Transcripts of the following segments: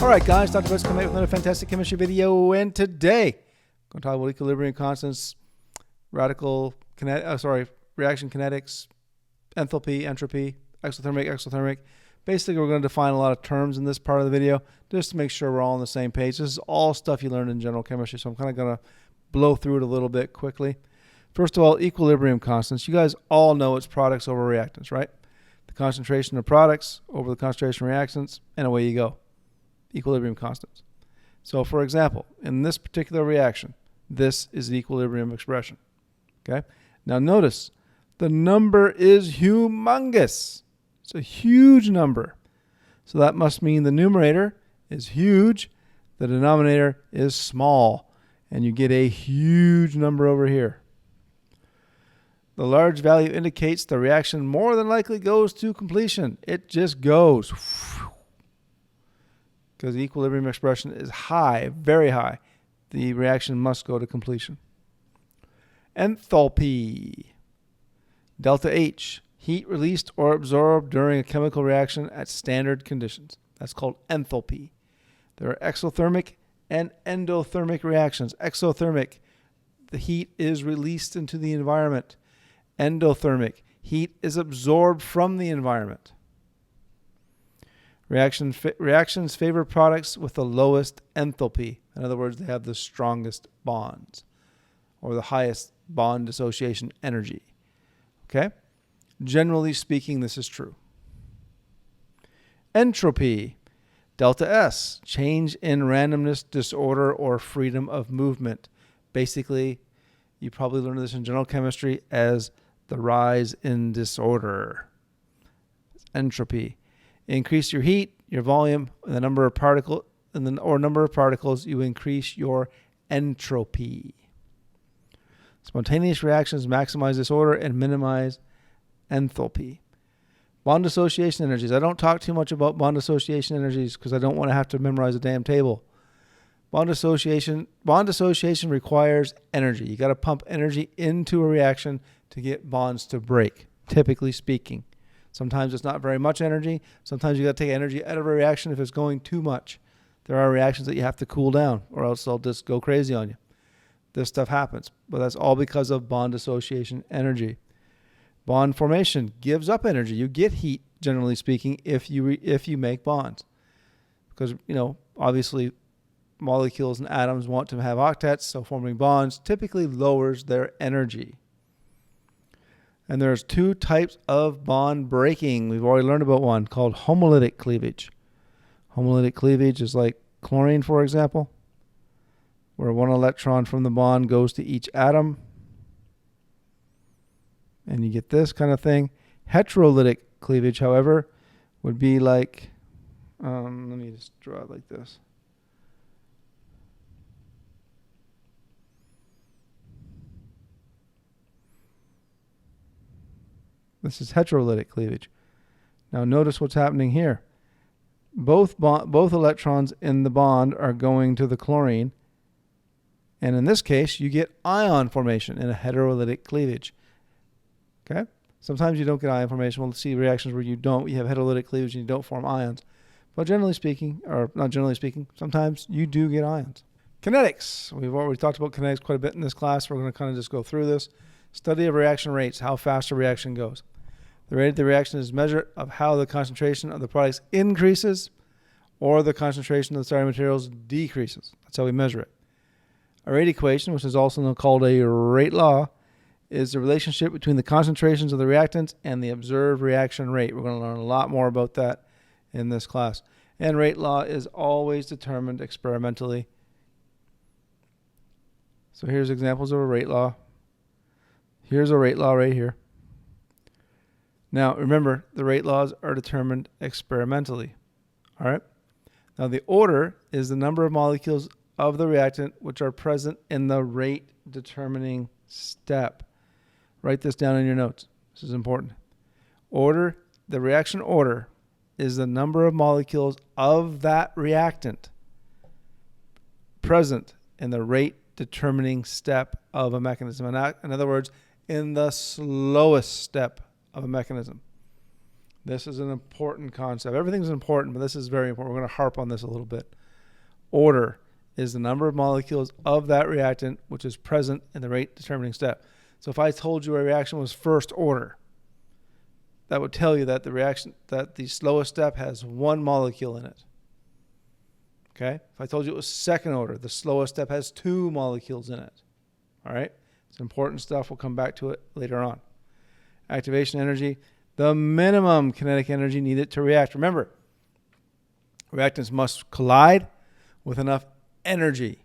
All right, guys, Dr. Butts coming with another fantastic chemistry video, and today I'm going to talk about equilibrium constants, reaction kinetics, enthalpy, entropy, exothermic. Basically, we're going to define a lot of terms in this part of the video just to make sure we're all on the same page. This is all stuff you learned in general chemistry, so I'm kind of going to blow through it a little bit quickly. First of all, equilibrium constants. You guys all know it's products over reactants, right? The concentration of products over the concentration of reactants, and away you go. Equilibrium constants. So, for example, in this particular reaction, this is the equilibrium expression. Okay? Now notice, the number is humongous. It's a huge number. So that must mean the numerator is huge, the denominator is small, and you get a huge number over here. The large value indicates the reaction more than likely goes to completion. It just goes. Because the equilibrium expression is high, very high. The reaction must go to completion. Enthalpy. Delta H. Heat released or absorbed during a chemical reaction at standard conditions. That's called enthalpy. There are exothermic and endothermic reactions. Exothermic, the heat is released into the environment. Endothermic, heat is absorbed from the environment. Reactions favor products with the lowest enthalpy. In other words, they have the strongest bonds or the highest bond dissociation energy. Okay? Generally speaking, this is true. Entropy. Delta S. Change in randomness, disorder, or freedom of movement. Basically, you probably learned this in general chemistry as the rise in disorder. Entropy. Increase your heat, your volume, and the number of particles, you increase your entropy. Spontaneous reactions maximize disorder and minimize enthalpy. Bond dissociation energies. I don't talk too much about bond dissociation energies because I don't want to have to memorize a damn table. Bond dissociation requires energy. You got to pump energy into a reaction to get bonds to break, typically speaking. Sometimes it's not very much energy. Sometimes you got to take energy out of a reaction if it's going too much. There are reactions that you have to cool down or else they'll just go crazy on you. This stuff happens, but that's all because of bond dissociation energy. Bond formation gives up energy. You get heat, generally speaking, if you make bonds. Because, obviously molecules and atoms want to have octets, so forming bonds typically lowers their energy. And there's two types of bond breaking. We've already learned about one called homolytic cleavage. Homolytic cleavage is like chlorine, for example, where one electron from the bond goes to each atom. And you get this kind of thing. Heterolytic cleavage, however, would be like, let me just draw it like this. This is heterolytic cleavage. Now notice what's happening here. Both electrons in the bond are going to the chlorine. And in this case, you get ion formation in a heterolytic cleavage. Okay? Sometimes you don't get ion formation. We'll see reactions where you have heterolytic cleavage and you don't form ions. But generally speaking, or not generally speaking, sometimes you do get ions. Kinetics. We've already talked about kinetics quite a bit in this class. We're going to kind of just go through this. Study of reaction rates, how fast a reaction goes. The rate of the reaction is a measure of how the concentration of the products increases or the concentration of the starting materials decreases. That's how we measure it. A rate equation, which is also called a rate law, is the relationship between the concentrations of the reactants and the observed reaction rate. We're going to learn a lot more about that in this class. And rate law is always determined experimentally. So here's examples of a rate law. Here's a rate law right here. Now, remember, the rate laws are determined experimentally. All right? Now, the order is the number of molecules of the reactant which are present in the rate determining step. Write this down in your notes. This is important. The reaction order is the number of molecules of that reactant present in the rate determining step of a mechanism. In other words, in the slowest step of a mechanism. This is an important concept. Everything's important, but this is very important. We're going to harp on this a little bit. Order is the number of molecules of that reactant which is present in the rate determining step. So if I told you a reaction was first order, that would tell you that the slowest step has one molecule in it. Okay? If I told you it was second order, the slowest step has two molecules in it. All right? It's important stuff. We'll come back to it later on. Activation energy, the minimum kinetic energy needed to react. Remember, reactants must collide with enough energy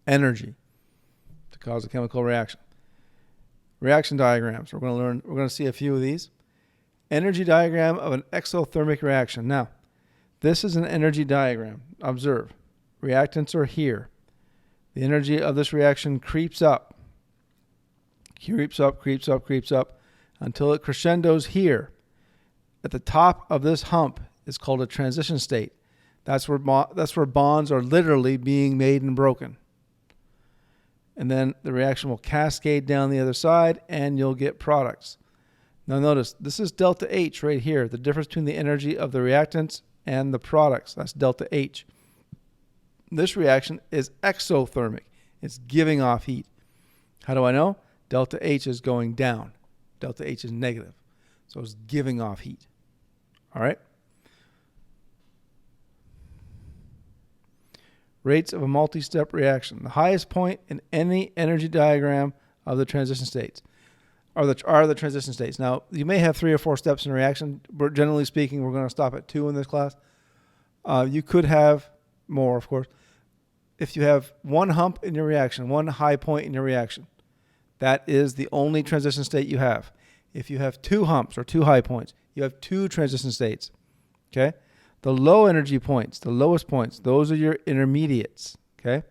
to cause a chemical reaction. Reaction diagrams. We're going to see a few of these. Energy diagram of an exothermic reaction. Now, this is an energy diagram. Observe. Reactants are here. The energy of this reaction creeps up. Creeps up until it crescendos here. At the top of this hump is called a transition state. That's where bonds are literally being made and broken. And then the reaction will cascade down the other side and you'll get products. Now notice, this is delta H right here, the difference between the energy of the reactants and the products. That's delta H. This reaction is exothermic. It's giving off heat. How do I know? Delta H is going down. Delta H is negative. So it's giving off heat. All right? Rates of a multi-step reaction. The highest point in any energy diagram of the transition states are the transition states. Now, you may have 3 or 4 steps in a reaction, but generally speaking, we're going to stop at 2 in this class. You could have more, of course. If you have one hump in your reaction, one high point in your reaction, that is the only transition state you have. If you have 2 humps or 2 high points, you have 2 transition states. Okay? The low energy points, the lowest points, those are your intermediates. Okay?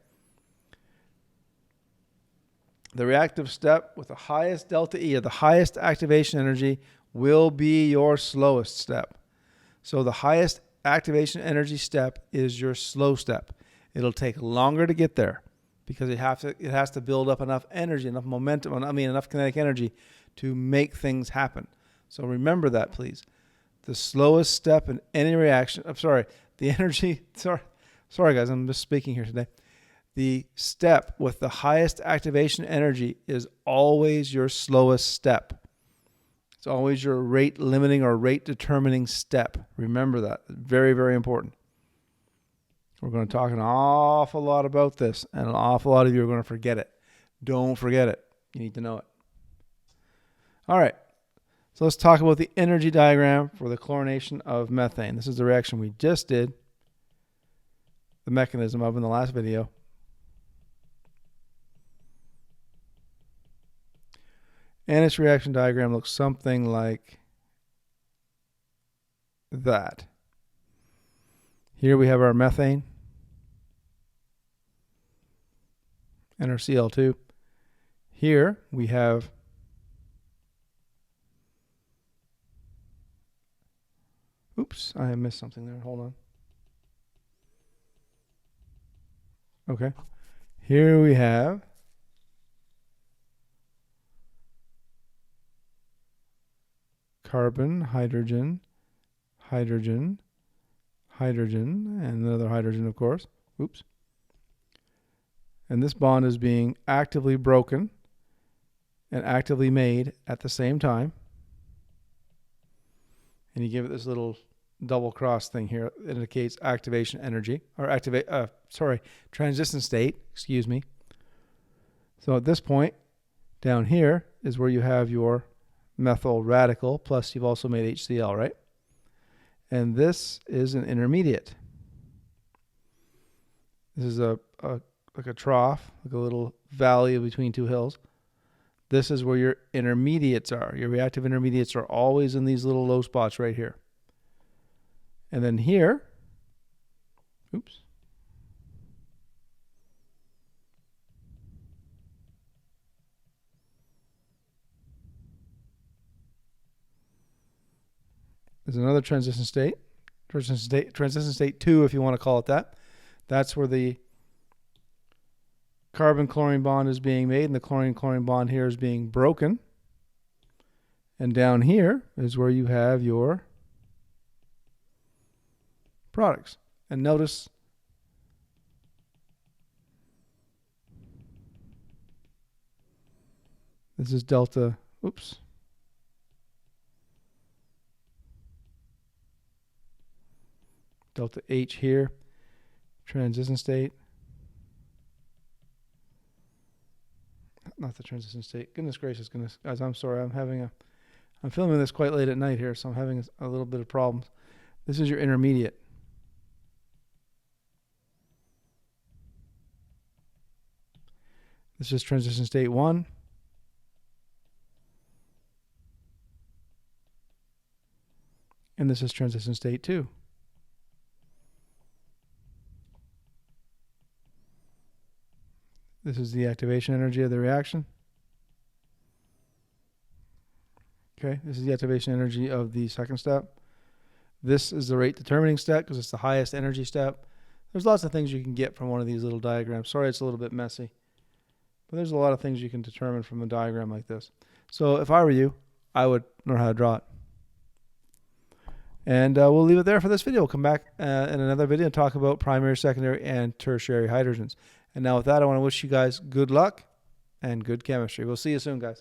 The reactive step with the highest delta E, or the highest activation energy, will be your slowest step. So the highest activation energy step is your slow step. It'll take longer to get there because it has to build up enough energy, enough momentum, enough kinetic energy to make things happen. So remember that, please. The slowest step in any reaction, sorry guys, I'm misspeaking here today. The step with the highest activation energy is always your slowest step. It's always your rate limiting or rate determining step. Remember that. Very, very important. We're going to talk an awful lot about this, and an awful lot of you are going to forget it. Don't forget it. You need to know it. All right. So let's talk about the energy diagram for the chlorination of methane. This is the reaction we just did the mechanism of in the last video. And its reaction diagram looks something like that. Here we have our methane and our Cl2. Here we have oops, I missed something there. Hold on. Okay. Here we have carbon, hydrogen, hydrogen, hydrogen, and another hydrogen, of course. Oops. And this bond is being actively broken and actively made at the same time. And you give it this little double cross thing here. It indicates activation energy, or transition state, excuse me. So at this point, down here is where you have your methyl radical, plus you've also made HCl, right? And this is an intermediate. This is like a trough, like a little valley between 2 hills. This is where your intermediates are. Your reactive intermediates are always in these little low spots right here. And then here, oops. There's another transition state. Transition state 2, if you want to call it that. That's where the carbon-chlorine bond is being made, and the chlorine-chlorine bond here is being broken. And down here is where you have your products. And notice this is delta, oops. Delta H here, transition state. Not the transition state. Goodness gracious, guys, I'm sorry. I'm filming this quite late at night here, so I'm having a little bit of problems. This is your intermediate. This is transition state 1. And this is transition state 2. This is the activation energy of the reaction. Okay, this is the activation energy of the second step. This is the rate determining step because it's the highest energy step. There's lots of things you can get from one of these little diagrams. Sorry, it's a little bit messy. But there's a lot of things you can determine from a diagram like this. So if I were you, I would learn how to draw it. And we'll leave it there for this video. We'll come back in another video and talk about primary, secondary, and tertiary hydrogens. And now with that, I want to wish you guys good luck and good chemistry. We'll see you soon, guys.